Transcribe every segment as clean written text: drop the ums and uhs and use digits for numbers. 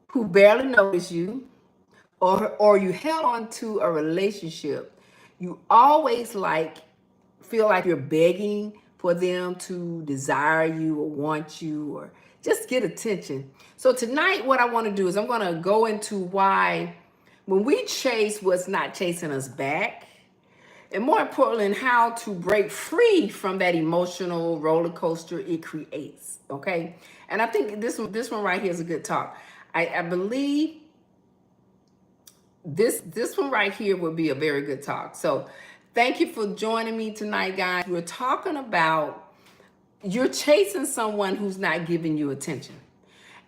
who barely notice you, or you held on to a relationship, you always feel like you're begging for them to desire you or want you or just get attention. So tonight what I want to do is I'm going to go into why when we chase what's not chasing us back, and more importantly, how to break free from that emotional roller coaster it creates. Okay, and I think this one right here is a good talk. I believe this one right here will be a very good talk. So thank you for joining me tonight, guys. We're talking about you're chasing someone who's not giving you attention,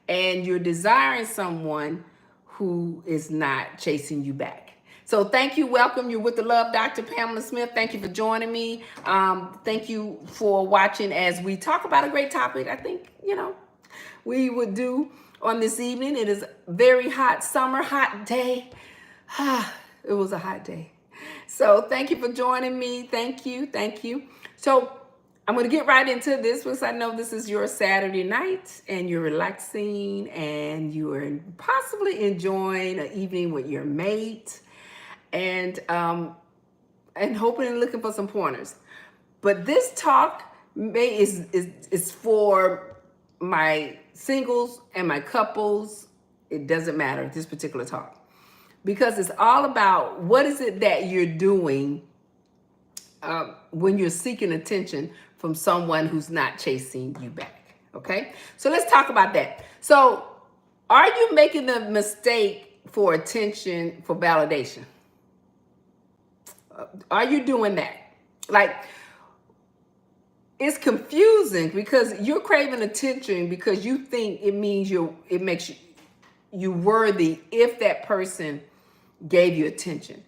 and you're desiring someone who is not chasing you back. So thank you. Welcome. You're with the love, Dr. Pamela Smith. Thank you for joining me. Thank you for watching as we talk about a great topic. I think, we would do on this evening. It is a very hot summer, hot day. It was a hot day. So thank you for joining me. Thank you. Thank you. So I'm going to get right into this because I know this is your Saturday night and you're relaxing and you are possibly enjoying an evening with your mate and hoping and looking for some pointers. But this talk is for my singles and my couples. It doesn't matter, this particular talk. Because it's all about what is it that you're doing when you're seeking attention from someone who's not chasing you back. Okay, so let's talk about that. So are you making the mistake for attention, for validation? Are you doing that? Like, it's confusing because you're craving attention because you think it means it makes you worthy if that person gave you attention,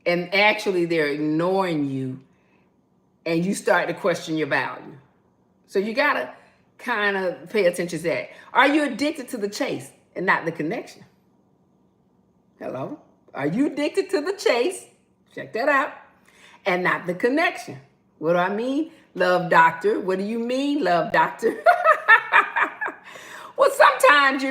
and actually they're ignoring you, and you start to question your value. So you gotta kind of pay attention to that. Are you addicted to the chase and not the connection? Hello? Are you addicted to the chase? Check that out. And not the connection. What do I mean? Love doctor. What do you mean, love doctor? Well, sometimes,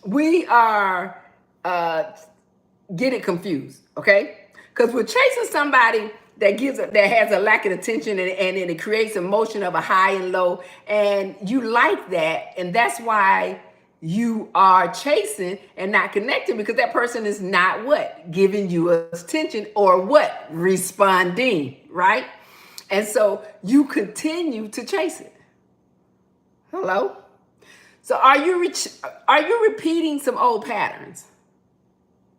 we are get it confused, okay? Because we're chasing somebody that has a lack of attention, and it creates emotion of a high and low, and you like that, and that's why you are chasing and not connecting, because that person is not what? Giving you attention, or what? Responding, right? And so you continue to chase it. Hello? So are you repeating some old patterns?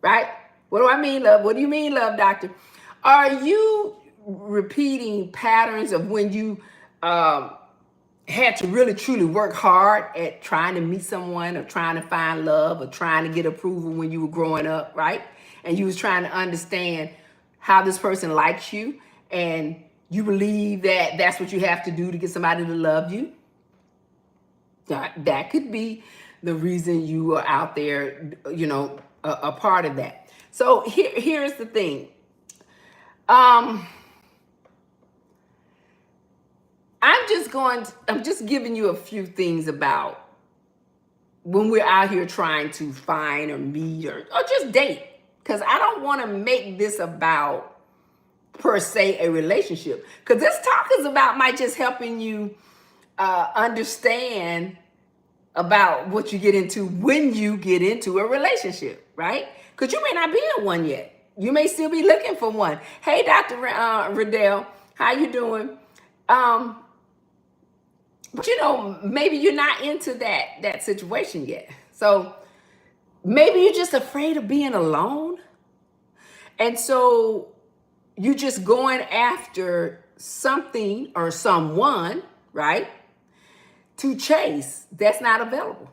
Right? What do I mean, love? What do you mean, love doctor? Are you repeating patterns of when you had to really truly work hard at trying to meet someone, or trying to find love, or trying to get approval when you were growing up, right? And you was trying to understand how this person likes you, and you believe that that's what you have to do to get somebody to love you? That could be the reason you are out there, a part of that. So here's the thing. I'm just giving you a few things about when we're out here trying to find or meet or just date. Because I don't want to make this about, per se, a relationship. Because this talk is about might just helping you understand about what you get into when you get into a relationship, right? Because you may not be in one yet. You may still be looking for one. Hey, Dr. Riddell, how you doing? But maybe you're not into that situation yet. So maybe you're just afraid of being alone. And so you're just going after something or someone, right, to chase that's not available.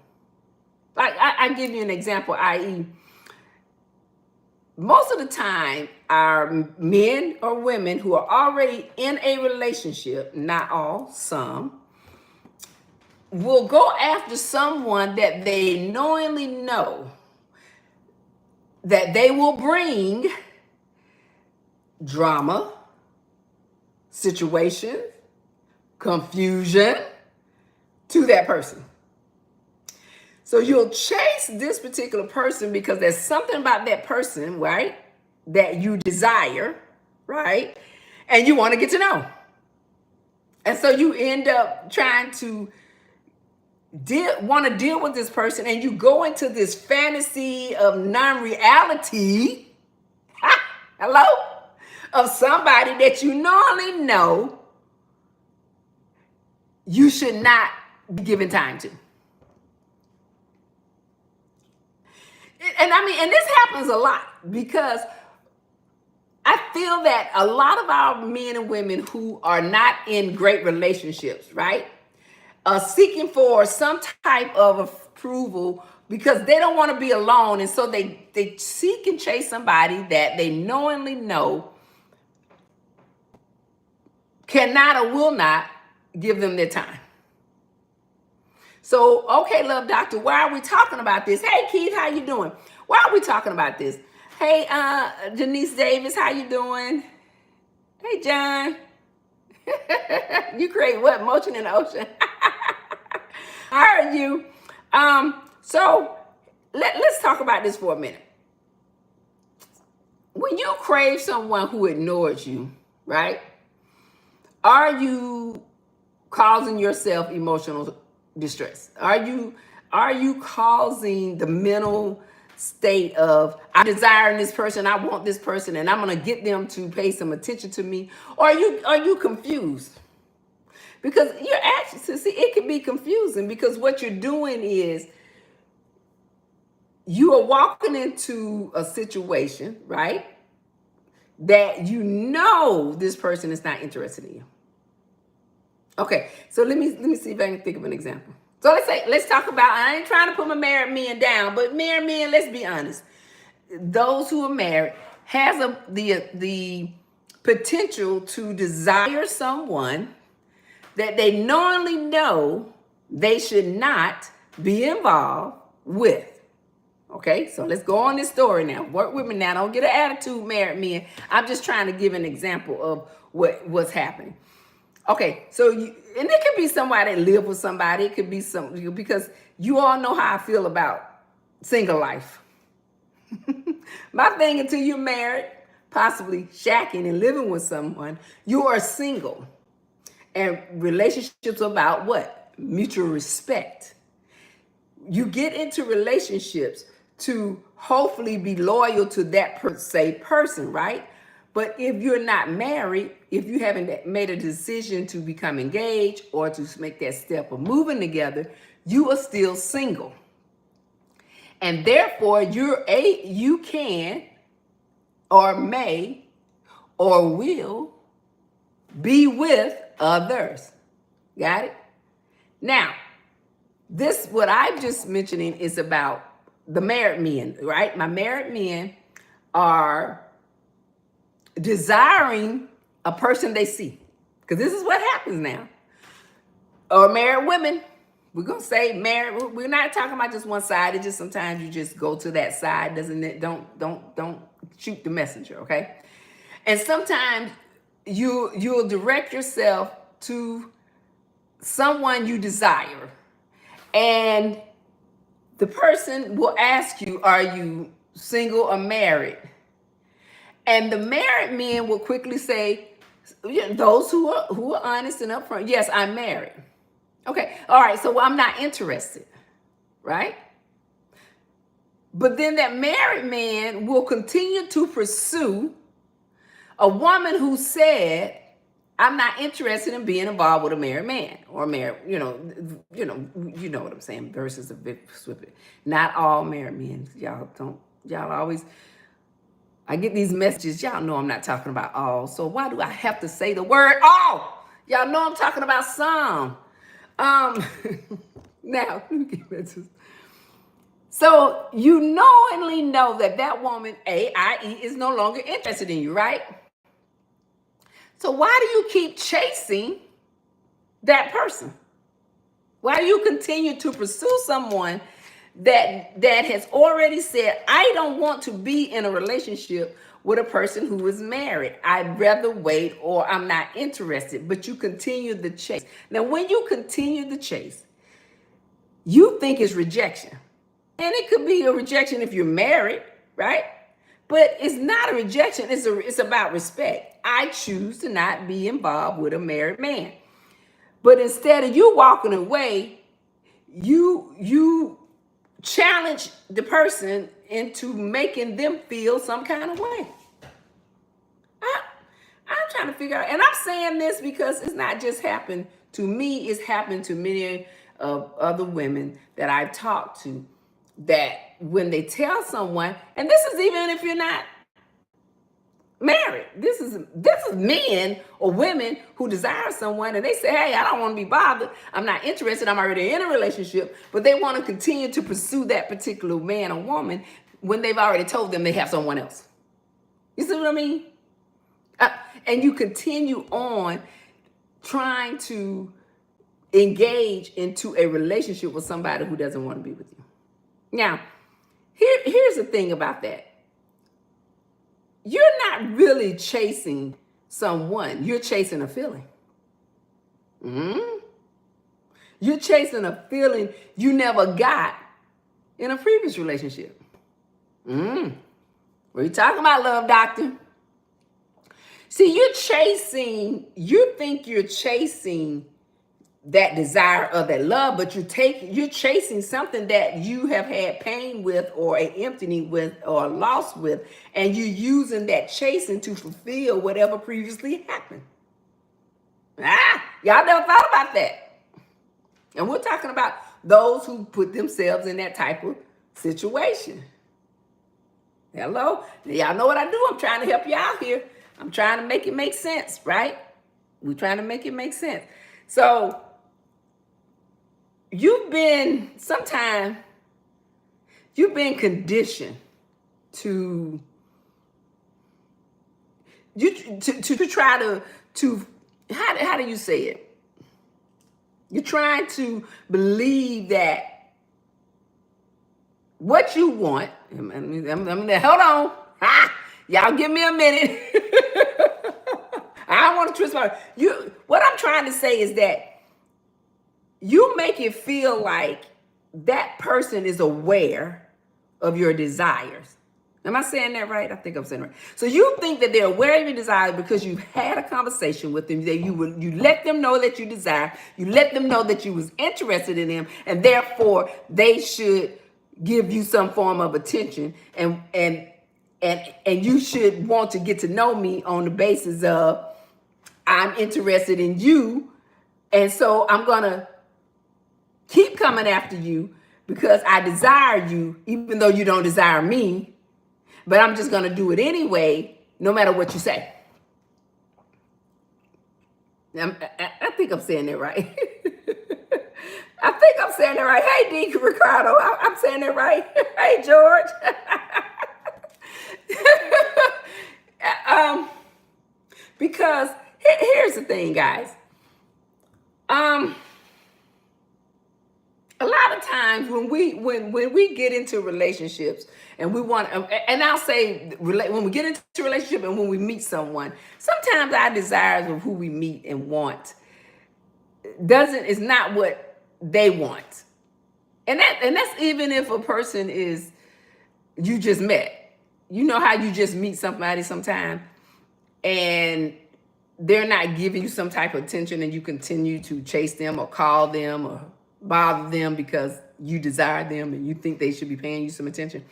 Like I give you an example, i.e., most of the time, our men or women who are already in a relationship, not all, some, will go after someone that they knowingly know that they will bring drama, situation, confusion to that person. So you'll chase this particular person because there's something about that person, right, that you desire, right? And you want to get to know. And so you end up trying to want to deal with this person, and you go into this fantasy of non-reality, hello, of somebody that you normally know you should not be giving time to. And I mean, and this happens a lot because I feel that a lot of our men and women who are not in great relationships, right, are seeking for some type of approval because they don't want to be alone. And so they seek and chase somebody that they knowingly know cannot or will not give them their time. So, okay, love doctor, why are we talking about this? Hey, Keith, how you doing? Why are we talking about this? Hey, Janice Davis, how you doing? Hey, John. You create what? Motion in the ocean. I heard you. So let's talk about this for a minute. When you crave someone who ignores you, right? Are you causing yourself emotional distress? Are you causing the mental state of I'm desiring this person, I want this person, and I'm gonna get them to pay some attention to me? Or are you confused? Because you're actually, see, it can be confusing because what you're doing is you are walking into a situation, right, that you know this person is not interested in you. Okay, so let me see if I can think of an example. So let's talk about, I ain't trying to put my married men down, but married men, let's be honest. Those who are married has the potential to desire someone that they knowingly know they should not be involved with. Okay, so let's go on this story now. Work with me now. Don't get an attitude, married men. I'm just trying to give an example of what's happening. Okay, so and it could be somebody that live with somebody. It could be because you all know how I feel about single life. My thing, until you're married, possibly shacking and living with someone, you are single. And relationships are about what? Mutual respect. You get into relationships to hopefully be loyal to that person, right? But if you're not married, if you haven't made a decision to become engaged or to make that step of moving together, you are still single. And therefore, you can or may or will be with others. Got it? Now, what I'm just mentioning is about the married men, right? My married men are desiring a person they see, because this is what happens now. Or married women, we're gonna say married. We're not talking about just one side. It's just sometimes you just go to that side. Don't shoot the messenger, okay? And sometimes you'll direct yourself to someone you desire, and the person will ask you, are you single or married? And the married men will quickly say, those who are honest and upfront, yes, I'm married. Okay, all right, so I'm not interested, right? But then that married man will continue to pursue a woman who said, I'm not interested in being involved with a married man or married, you know what I'm saying, versus a bit swift. Not all married men. Y'all always, I get these messages. Y'all know I'm not talking about all. So why do I have to say the word all? Y'all know I'm talking about some. Now, so you knowingly know that woman, i.e., is no longer interested in you, right? So why do you keep chasing that person? Why do you continue to pursue someone that has already said, I don't want to be in a relationship with a person who is married. I'd rather wait, or I'm not interested, but you continue the chase. Now, when you continue the chase, you think it's rejection. And it could be a rejection if you're married, right? But it's not a rejection. It's about respect. I choose to not be involved with a married man. But instead of you walking away, you challenge the person into making them feel some kind of way. I'm trying to figure out, and I'm saying this because it's not just happened to me, it's happened to many of other women that I've talked to, that when they tell someone, and this is even if you're not married, this is men or women who desire someone and they say, hey, I don't want to be bothered, I'm not interested, I'm already in a relationship, but they want to continue to pursue that particular man or woman when they've already told them they have someone else. You see what I mean? And you continue on trying to engage into a relationship with somebody who doesn't want to be with you. Now, here's the thing about that. You're not really chasing someone. You're chasing a feeling. You're chasing a feeling you never got in a previous relationship. What are you talking about, love doctor? See, you think you're chasing that desire of that love, but you're chasing something that you have had pain with or an emptying with or a loss with, and you're using that chasing to fulfill whatever previously happened. Y'all never thought about that. And we're talking about those who put themselves in that type of situation. Hello? Y'all know what I do. I'm trying to help you out here. I'm trying to make it make sense, right? We're trying to make it make sense. So you've been conditioned to try to how do you say it? You're trying to believe that what you want, hold on. Y'all give me a minute. I don't want to twist what I'm trying to say is that you make it feel like that person is aware of your desires. Am I saying that right? I think I'm saying it right. So you think that they're aware of your desires because you've had a conversation with them, that you let them know that you desire, you let them know that you was interested in them, and therefore they should give you some form of attention, and you should want to get to know me on the basis of I'm interested in you, and so I'm gonna keep coming after you because I desire you, even though you don't desire me, but I'm just gonna do it anyway, no matter what you say. I think I'm saying that right. I think I'm saying that right. Hey, D. Ricardo, I'm saying that right. Hey, George. Because here's the thing, guys. A lot of times when we get into relationships and we want, and I'll say when we get into a relationship and when we meet someone, sometimes our desires of who we meet and want is not what they want, and that's even if a person is you just met. You know how you just meet somebody sometime and they're not giving you some type of attention and you continue to chase them or call them or bother them because you desire them and you think they should be paying you some attention.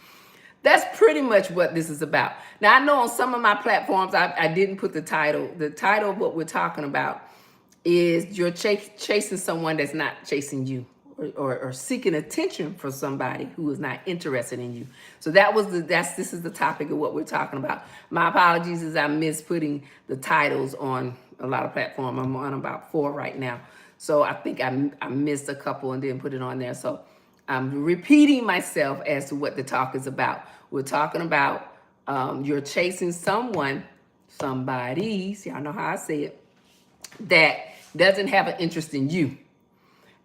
That's pretty much what this is about. Now, I know on some of my platforms, I didn't put the title. The title of what we're talking about is you're chasing someone that's not chasing you, or seeking attention for somebody who is not interested in you. So this is the topic of what we're talking about. My apologies as I miss putting the titles on a lot of platforms. I'm on about 4 right now. So I think I missed a couple and didn't put it on there. So I'm repeating myself as to what the talk is about. We're talking about you're chasing somebody, y'all know how I say it, that doesn't have an interest in you.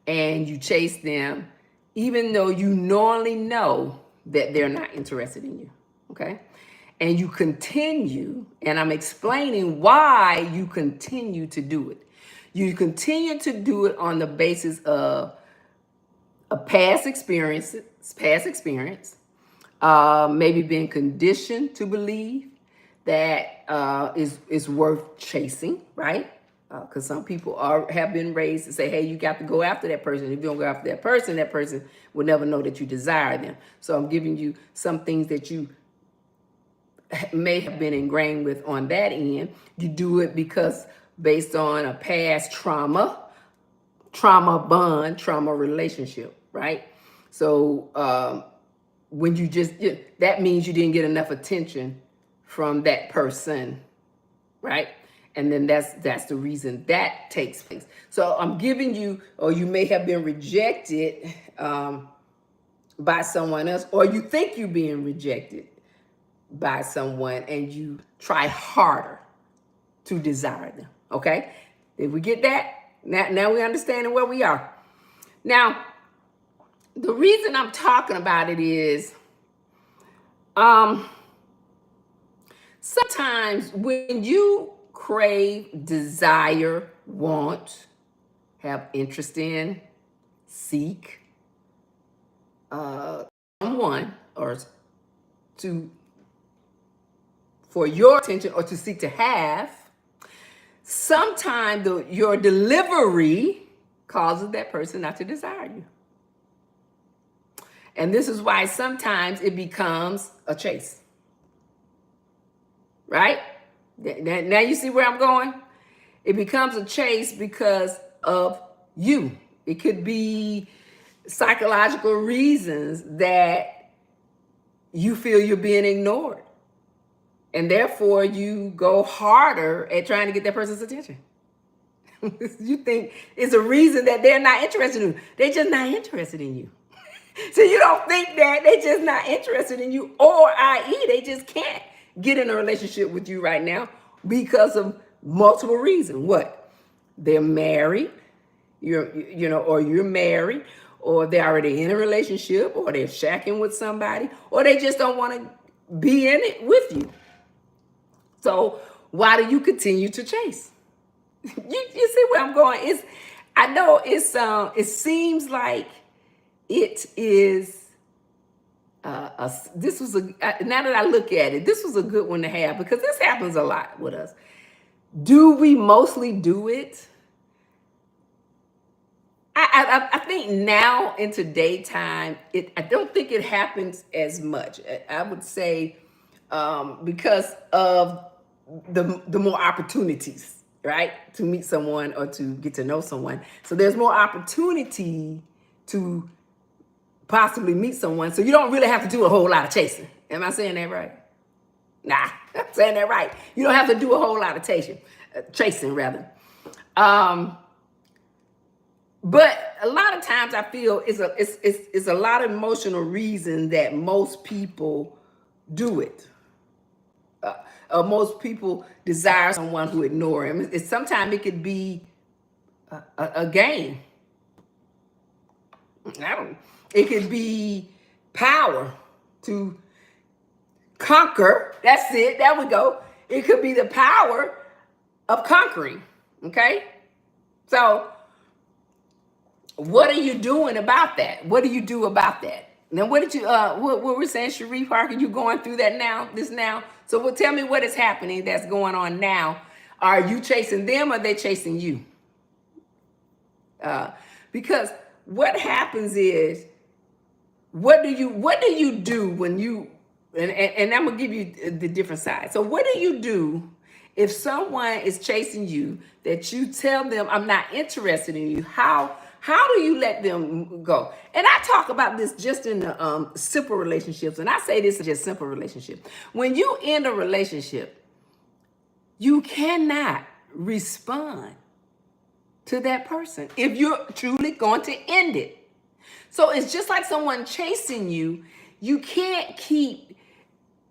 And you chase them even though you normally know that they're not interested in you, okay? And you continue, and I'm explaining why you continue to do it. You continue to do it on the basis of a past experience, maybe being conditioned to believe that is worth chasing, right? Because some people have been raised to say, hey, you got to go after that person. If you don't go after that person will never know that you desire them. So I'm giving you some things that you may have been ingrained with on that end. You do it because based on a past trauma bond, trauma relationship, right? So when you that means you didn't get enough attention from that person, right? And then that's the reason that takes place. So I'm giving you, or you may have been rejected by someone else, or you think you're being rejected by someone and you try harder to desire them. Okay? Did we get that? Now we understanding where we are. Now, the reason I'm talking about it is sometimes when you crave, desire, want, have interest in, seek someone, or for your attention, or to seek to have, sometimes your delivery causes that person not to desire you. And this is why sometimes it becomes a chase. Right? Now you see where I'm going? It becomes a chase because of you. It could be psychological reasons that you feel you're being ignored. And therefore you go harder at trying to get that person's attention. You think it's a reason that they're not interested in you. They're just not interested in you. So you don't think that they're just not interested in you, or i.e. they just can't get in a relationship with you right now because of multiple reasons. What? They're married, or you're married, or they're already in a relationship, or they're shacking with somebody, or they just don't want to be in it with you. So why do you continue to chase? You see where I'm going? I know it seems like it is now that I look at it, this was a good one to have, because this happens a lot with us. Do we mostly do it? I think now in today's time, I don't think it happens as much. I would say because of the more opportunities, right, to meet someone or to get to know someone. So there's more opportunity to possibly meet someone, so you don't really have to do a whole lot of chasing. Am I saying that right? Nah, I'm saying that right. You don't have to do a whole lot of chasing rather. But a lot of times I feel it's a lot of emotional reason that most people do it. Most people desire someone who ignore him. Sometimes it could be a game. It could be power to conquer. That's it. There we go. It could be the power of conquering. Okay? So what are you doing about that? What do you do about that? Now, what did you, what we're saying, Cherie Parker, you going through that now, So tell me what is happening that's going on now. Are you chasing them, or are they chasing you? Because what happens is, what do you do when you, and I'm going to give you the different side. So what do you do if someone is chasing you, that you tell them, I'm not interested in you? How do you let them go? And I talk about this just in the simple relationships. And I say this is just simple relationship. When you end a relationship, you cannot respond to that person if you're truly going to end it. So it's just like someone chasing you. You can't keep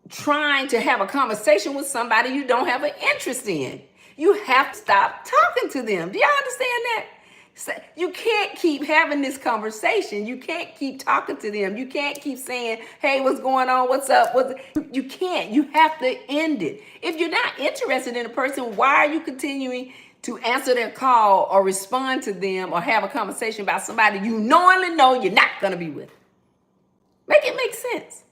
trying to have a conversation with somebody you don't have an interest in. You have to stop talking to them. Do y'all understand that? You can't keep having this conversation. You can't keep talking to them. You can't keep saying, hey, what's going on? What's up? You can't. You have to end it. If you're not interested in a person, why are you continuing to answer their call or respond to them or have a conversation about somebody you knowingly know you're not going to be with. Make it make sense.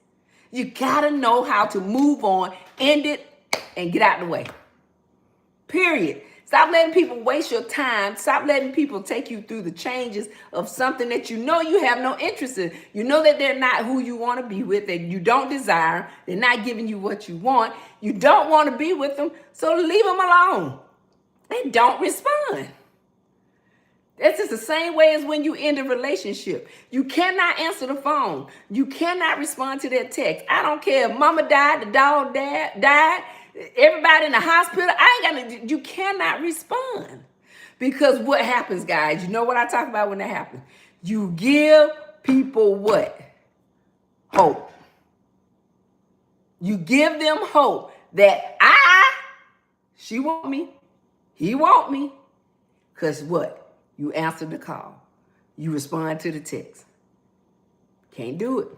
You got to know how to move on, end it, and get out of the way. Period. Stop letting people waste your time. Stop letting people take you through the changes of something that you know you have no interest in. You know that they're not who you want to be with, that you don't desire. They're not giving you what you want. You don't want to be with them, so leave them alone. They don't respond. That's just the same way as when you end a relationship. You cannot answer the phone. You cannot respond to their text. I don't care if mama died, the dog died, everybody in the hospital. You cannot respond. Because what happens, guys? You know what I talk about when that happens? You give people what? Hope. You give them hope that she want me, he want me. Because what? You answer the call. You respond to the text. Can't do it.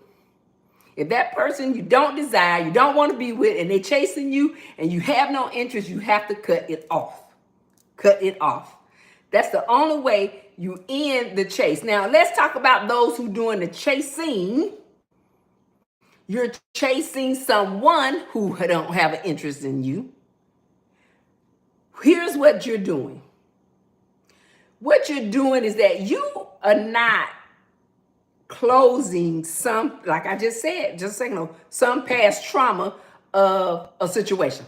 If that person you don't desire, you don't want to be with, and they're chasing you, and you have no interest, you have to cut it off. Cut it off. That's the only way you end the chase. Now, let's talk about those who doing the chasing. You're chasing someone who don't have an interest in you. Here's what you're doing. What you're doing is that you are not closing some, like I just said, just a second ago, some past trauma of a situation.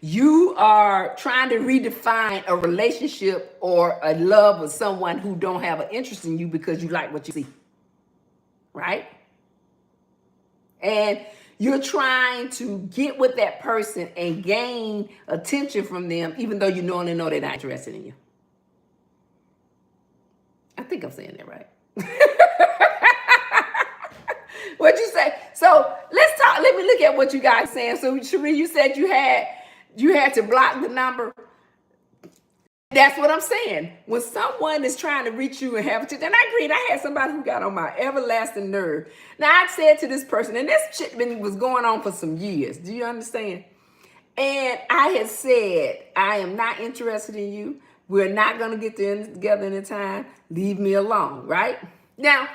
You are trying to redefine a relationship or a love with someone who don't have an interest in you because you like what you see, right? And you're trying to get with that person and gain attention from them, even though you know they're not interested in you. I think I'm saying that right. What'd you say? So let's talk. Let me look at what you guys saying. So Cherie, you said you had to block the number. That's what I'm saying. When someone is trying to reach you and have a and I agreed, I had somebody who got on my everlasting nerve. Now I said to this person, and this shit was going on for some years. Do you understand? And I had said, I am not interested in you. We're not going to get together in a time. Leave me alone, right? Now,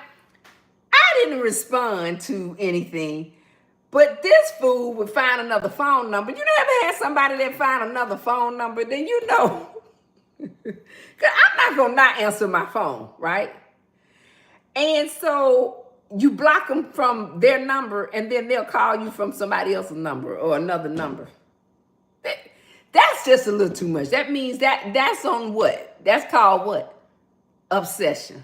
I didn't respond to anything, but this fool would find another phone number. You never had somebody that find another phone number, then you know. Because I'm not going to not answer my phone, right? And so you block them from their number, and then they'll call you from somebody else's number or another number. That's just a little too much. That means that's on what? That's called what? Obsession.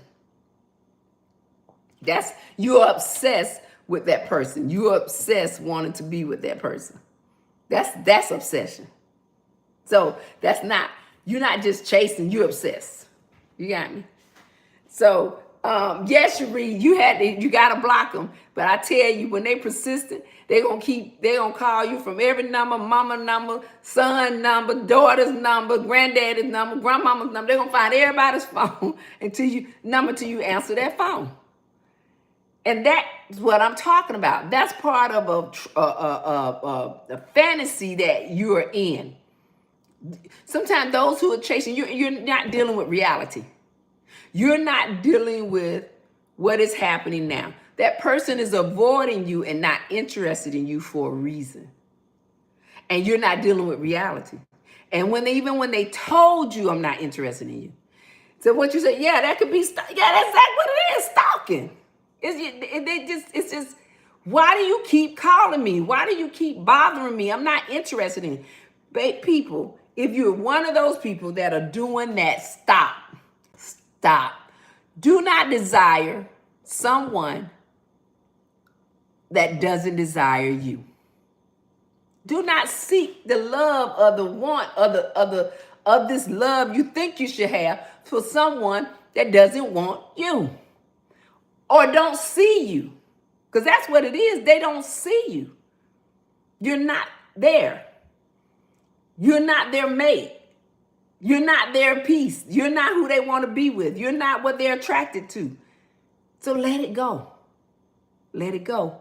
You're obsessed with that person. You're obsessed wanting to be with that person. That's obsession. So you're not just chasing, you're obsessed. You got me? So yes, Cherie, you gotta block them. But I tell you, when they persistent, they're gonna call you from every number, mama number, son number, daughter's number, granddaddy's number, grandmama's number. They're gonna find everybody's phone until you answer that phone. And that's what I'm talking about. That's part of a fantasy that you're in. Sometimes those who are chasing, you're not dealing with reality. You're not dealing with what is happening now. That person is avoiding you and not interested in you for a reason. And you're not dealing with reality. And even when they told you I'm not interested in you. So what you say, yeah, that could be, that's exactly what it is, stalking. It's just, why do you keep calling me? Why do you keep bothering me? I'm not interested in you. People, if you're one of those people that are doing that, stop. Do not desire someone that doesn't desire you. Do not seek the love or the want of this love you think you should have for someone that doesn't want you or don't see you. Because that's what it is. They don't see you. You're not there. You're not their mate. You're not their piece. You're not who they want to be with. You're not what they're attracted to. So let it go. Let it go.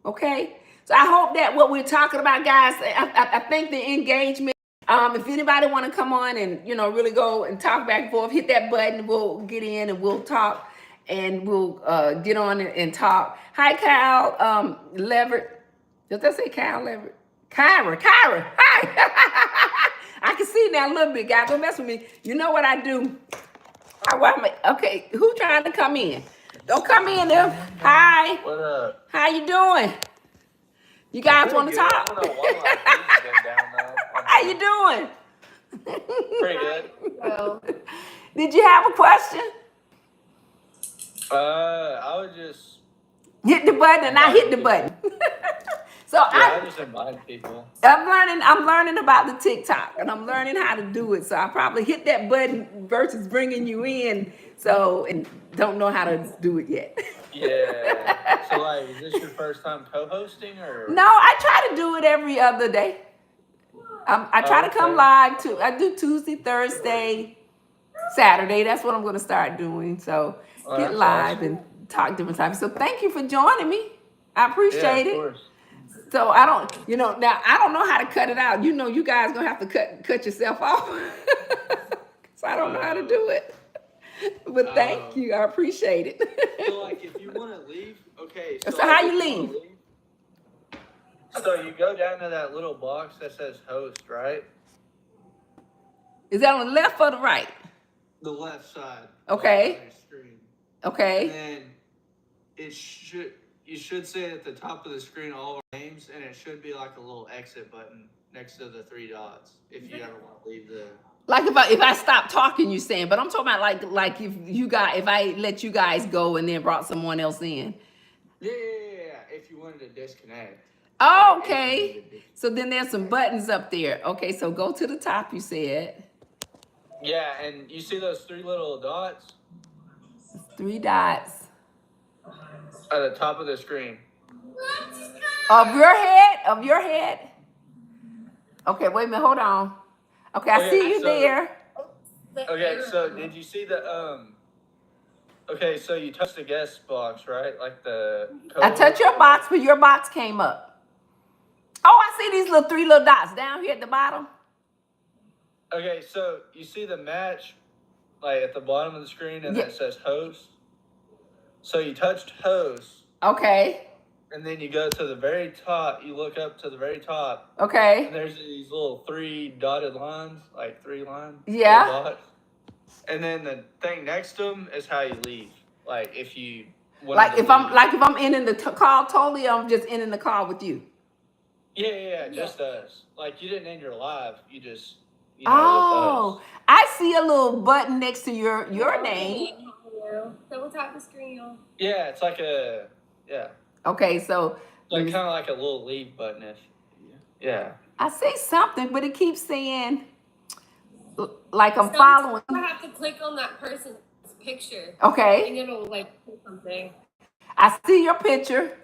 Okay? So I hope that what we're talking about, guys, I think the engagement, If anybody want to come on and really go and talk back and forth, hit that button. We'll get in and we'll talk, and we'll get on and talk. Hi, Kyle Leverett. Does that say Kyle Leverett? Kyra. Hi. I can see now a little bit, guys. Don't mess with me. You know what I do? Okay, who trying to come in? Don't come in there. Hi. What up? How you doing? You guys want to talk? I don't know why my views been down though. How you doing? Pretty good. Well, Did you have a question? I would just Hit the button, and I hit the button. So I just invite people. I'm learning about the TikTok, and I'm learning how to do it. So I probably hit that button versus bringing you in. So, and don't know how to do it yet. Yeah. So like, is this your first time co-hosting or? No, I try to do it every other day. I try to come live too. I do Tuesday, Thursday, Saturday. That's what I'm going to start doing. So get live and talk different times. So thank you for joining me. I appreciate it. Of course. So I don't, now I don't know how to cut it out. You guys gonna have to cut yourself off. So I don't know how to do it. But thank you, I appreciate it. So like, if you want to leave, okay. So how you leave? So you go down to that little box that says host, right? Is that on the left or the right? The left side. Okay. On your screen. Okay. And then you should see at the top of the screen all of our names, and it should be like a little exit button next to the 3 dots if you ever want to leave the. Like if I stop talking, you're saying, but I'm talking about like if I let you guys go and then brought someone else in. Yeah. If you wanted to disconnect. Oh, okay. So then there's some buttons up there. Okay, so go to the top, you said. Yeah, and you see those 3 little dots? 3 dots. At the top of the screen. Of your head? Okay, wait a minute, hold on. Okay, I see you there. Okay, so did you see the okay, so you touched the guest box, right? Like the I touched your box, but your box came up. Oh, I see these 3 little dots down here at the bottom. Okay, so you see the match like at the bottom of the screen, and it says host. So you touched host. Okay. And then you go to the very top. You look up to the very top. Okay. And there's these little 3 dotted lines, like 3 lines. Yeah. Dots. And then the thing next to them is how you leave. Like if you. If I'm ending the call totally, I'm just ending the call with you. Yeah, just us. Like you didn't end your live. You just. Oh, I see a little button next to your name. Double tap the screen, y'all. Yeah, it's like Okay, so like kind of like a little leave button. Yeah. I see something, but it keeps saying like I'm following. I have to click on that person's picture. Okay. And it'll like do something. I see your picture.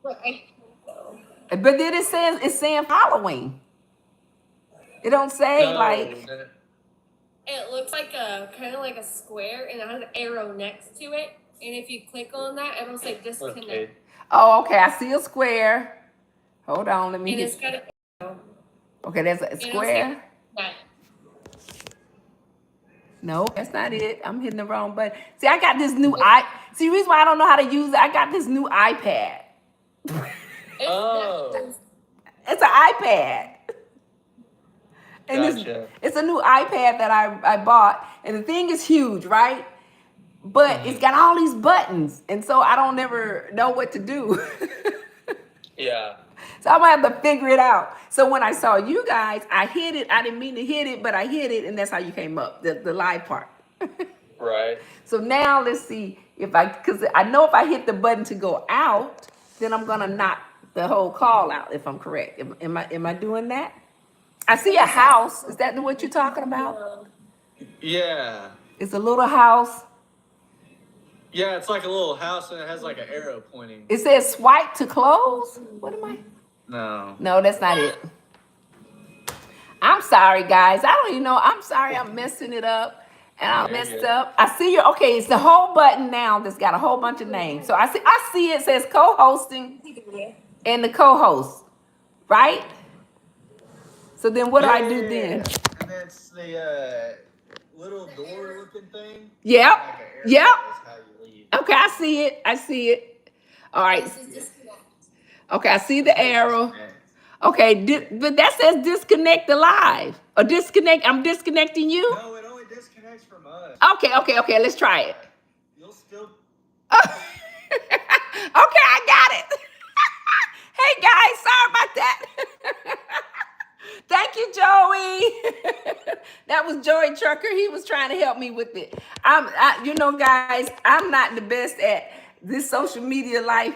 But I think so. But then it's saying following. It don't say like. It looks like kind of like a square, and it has an arrow next to it. And if you click on that, it'll say disconnect. Okay. Oh, okay. I see a square. Hold on, let me. And it's got an arrow. Okay, there's a square. No, that's not it. I'm hitting the wrong button. See, I got this new See, the reason why I don't know how to use it, I got this new iPad. It's an iPad. And it's a new iPad that I bought. And the thing is huge, right? But it's got all these buttons. And so I don't ever know what to do. Yeah. So I'm going to have to figure it out. So when I saw you guys, I hit it. I didn't mean to hit it, but I hit it. And that's how you came up, the live part. Right. So now let's see because I know if I hit the button to go out, then I'm going to knock the whole call out, if I'm correct. Am I doing that? I see a house. Is that what you're talking about? Yeah. It's a little house. Yeah, it's like a little house, and it has like an arrow pointing. It says swipe to close. What am I? No, that's not it. I'm sorry, guys. I don't even know. I'm sorry. I'm messing it up, and I messed up. I see your. Okay, it's the whole button now that's got a whole bunch of names. So I see it says co-hosting and the co-host, right? So then what do I do Yeah. then? And that's the little door looking thing. Yep. Like an arrow Yep. is how you leave. Okay, I see it. I see it. All right. This is disconnect. Okay, I see the arrow. Disconnect. Okay, but that says disconnect the live. Or disconnect, I'm disconnecting you? No, it only disconnects from us. Okay, let's try it. You'll still. Okay, I got it. Hey guys, sorry about that. Thank you, Joey. That was Joey Trucker. He was trying to help me with it. You know, guys, I'm not the best at this social media life.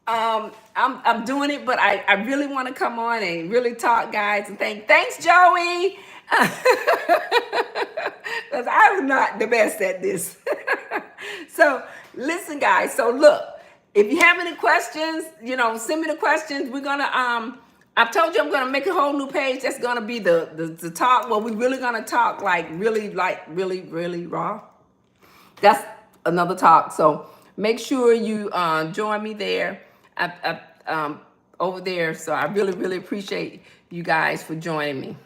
I'm doing it, but I really want to come on and really talk, guys, and thanks, Joey. Because I'm not the best at this. So listen, guys. So look, if you have any questions, you know, send me the questions. We're gonna I've told you I'm gonna make a whole new page. That's gonna be the talk. Well, we're really gonna talk really raw. That's another talk. So make sure you join me there. Over there. So I really appreciate you guys for joining me.